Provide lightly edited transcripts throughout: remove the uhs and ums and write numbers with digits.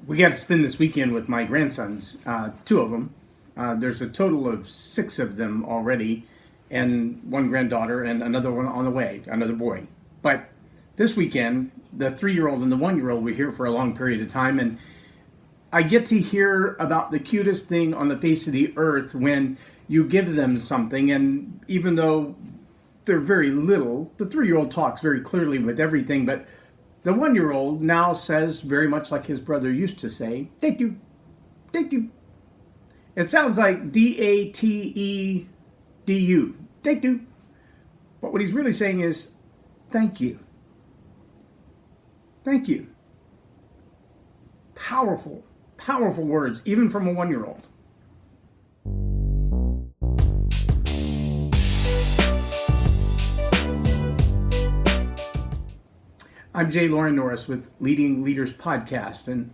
We got to spend this weekend with my grandsons, two of them. There's a total of six of them already, and one granddaughter and another one on the way, another boy. But this weekend, the 3-year-old and the 1-year-old were here for a long period of time, and I get to hear about the cutest thing on the face of the earth when you give them something, and even though they're very little, the 3-year-old talks very clearly with everything, but the 1-year-old now says very much like his brother used to say, thank you, thank you. It sounds like Datedu, thank you. But what he's really saying is, thank you. Thank you. Powerful, powerful words, even from a 1-year-old. I'm J Loren Norris with Leading Leaders Podcast, and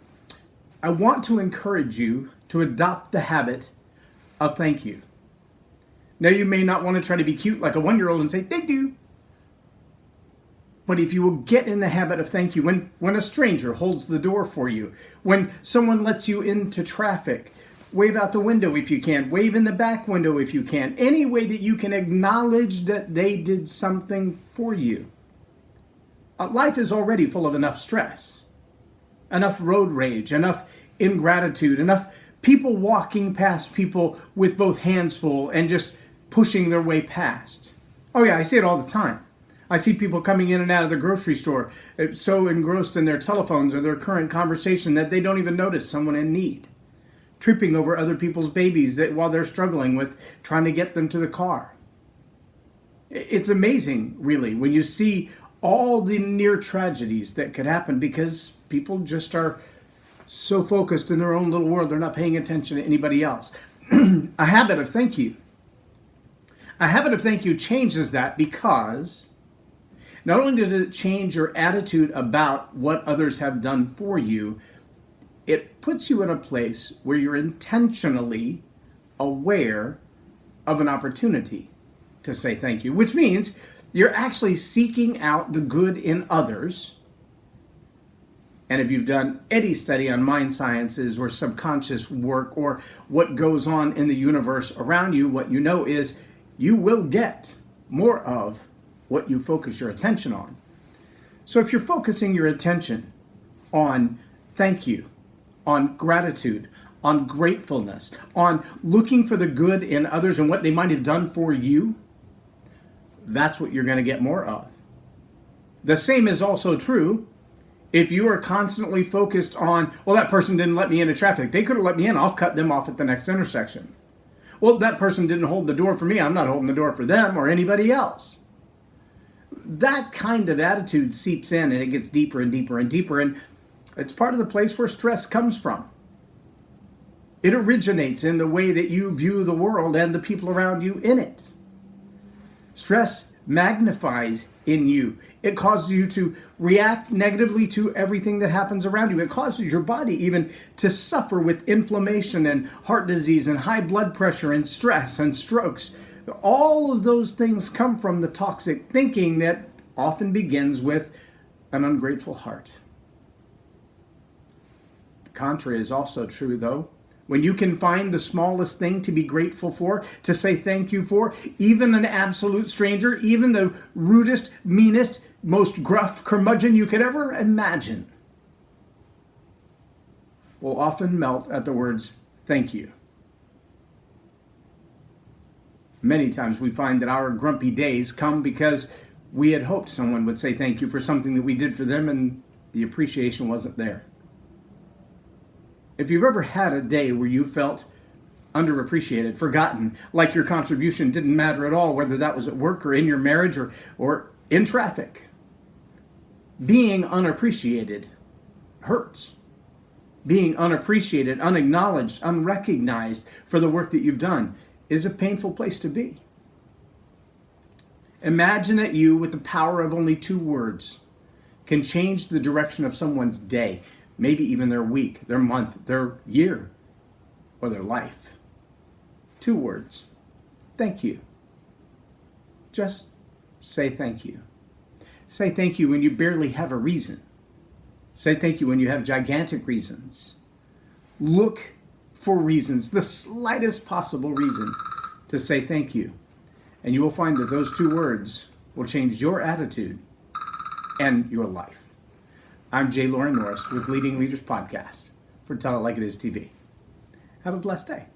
I want to encourage you to adopt the habit of thank you. Now, you may not want to try to be cute like a 1-year-old and say thank you, but if you will get in the habit of thank you, when a stranger holds the door for you, when someone lets you into traffic, wave out the window if you can, wave in the back window if you can, any way that you can acknowledge that they did something for you. Life is already full of enough stress, enough road rage, enough ingratitude, enough people walking past people with both hands full and just pushing their way past. Oh yeah, I see it all the time. I see people coming in and out of the grocery store so engrossed in their telephones or their current conversation that they don't even notice someone in need. Tripping over other people's babies while they're struggling with trying to get them to the car. It's amazing, really, when you see all the near tragedies that could happen because people just are so focused in their own little world, they're not paying attention to anybody else. A habit of thank you. A habit of thank you changes that because not only does it change your attitude about what others have done for you, it puts you in a place where you're intentionally aware of an opportunity to say thank you, which means you're actually seeking out the good in others. And if you've done any study on mind sciences or subconscious work or what goes on in the universe around you, what you know is you will get more of what you focus your attention on. So if you're focusing your attention on thank you, on gratitude, on gratefulness, on looking for the good in others and what they might have done for you, that's what you're going to get more of. The same is also true if you are constantly focused on, well, that person didn't let me into traffic. They could have let me in. I'll cut them off at the next intersection. Well, that person didn't hold the door for me. I'm not holding the door for them or anybody else. That kind of attitude seeps in and it gets deeper and deeper and deeper. And it's part of the place where stress comes from. It originates in the way that you view the world and the people around you in it. Stress magnifies in you. It causes you to react negatively to everything that happens around you. It causes your body even to suffer with inflammation and heart disease and high blood pressure and stress and strokes. All of those things come from the toxic thinking that often begins with an ungrateful heart. The contrary is also true, though. When you can find the smallest thing to be grateful for, to say thank you for, even an absolute stranger, even the rudest, meanest, most gruff curmudgeon you could ever imagine, will often melt at the words, thank you. Many times we find that our grumpy days come because we had hoped someone would say thank you for something that we did for them and the appreciation wasn't there. If you've ever had a day where you felt underappreciated, forgotten, like your contribution didn't matter at all, whether that was at work or in your marriage or in traffic, being unappreciated hurts. Being unappreciated, unacknowledged, unrecognized for the work that you've done is a painful place to be. Imagine that you, with the power of only 2 words, can change the direction of someone's day. Maybe even their week, their month, their year, or their life. 2 words. Thank you. Just say thank you. Say thank you when you barely have a reason. Say thank you when you have gigantic reasons. Look for reasons, the slightest possible reason, to say thank you. And you will find that those two words will change your attitude and your life. I'm J Loren Norris with Leading Leaders Podcast for Tell It Like It Is TV. Have a blessed day.